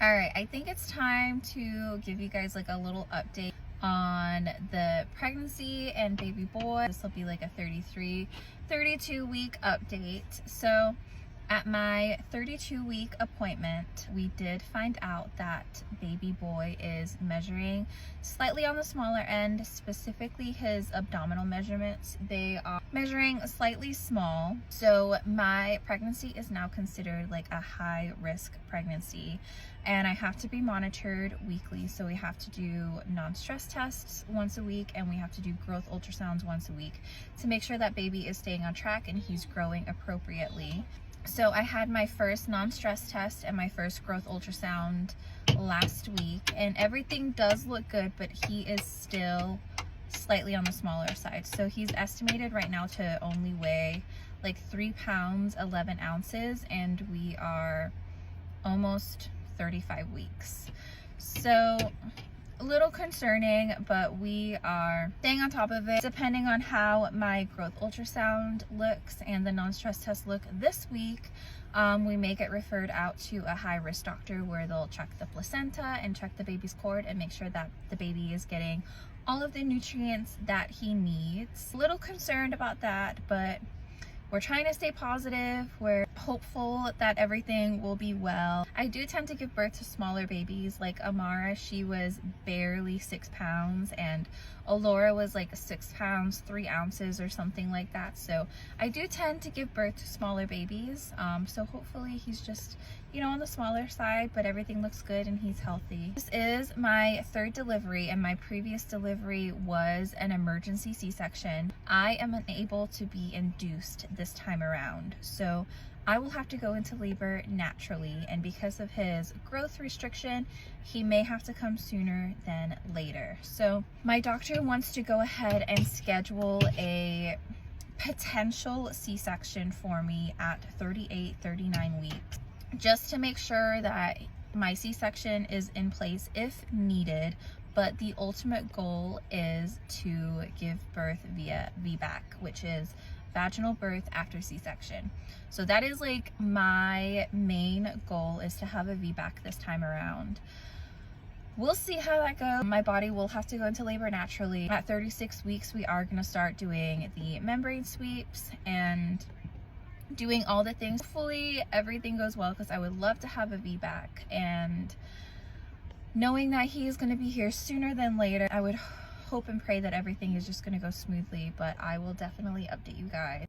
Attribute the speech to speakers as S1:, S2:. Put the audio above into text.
S1: All right, I think it's time to give you guys like a little update on the pregnancy and baby boy. This will be like a 32 week update. So at my 32-week appointment, we did find out that baby boy is measuring slightly on the smaller end, specifically his abdominal measurements. They are measuring slightly small. So my pregnancy is now considered like a high risk pregnancy, and I have to be monitored weekly. So we have to do non-stress tests once a week, and we have to do growth ultrasounds once a week to make sure that baby is staying on track and he's growing appropriately. So I had my first non-stress test and my first growth ultrasound last week, and everything does look good, but he is still slightly on the smaller side. So he's estimated right now to only weigh like 3 pounds 11 ounces, and we are almost 35 weeks. So a little concerning, but we are staying on top of it. Depending on how my growth ultrasound looks and the non-stress test look this week, we may get referred out to a high-risk doctor where they'll check the placenta and check the baby's cord and make sure that the baby is getting all of the nutrients that he needs. A little concerned about that, but we're trying to stay positive. We're hopeful that everything will be well. I do tend to give birth to smaller babies. Like Amara, she was barely 6 pounds, and Alora was like 6 pounds 3 ounces or something like that. So I do tend to give birth to smaller babies. So hopefully he's just, you know, on the smaller side, but everything looks good and he's healthy. This is my 3rd delivery, and my previous delivery was an emergency C-section. I am unable to be induced this time around, so I will have to go into labor naturally, and because of his growth restriction, he may have to come sooner than later. So my doctor wants to go ahead and schedule a potential C-section for me at 38-39 weeks, just to make sure that my C-section is in place if needed. But the ultimate goal is to give birth via VBAC, which is vaginal birth after C-section. So that is like my main goal, is to have a VBAC this time around. We'll see how that goes. My body will have to go into labor naturally. At 36 weeks, we are going to start doing the membrane sweeps and doing all the things. Hopefully everything goes well, because I would love to have a VBAC, and knowing that he's going to be here sooner than later, I would hope and pray that everything is just going to go smoothly, but I will definitely update you guys.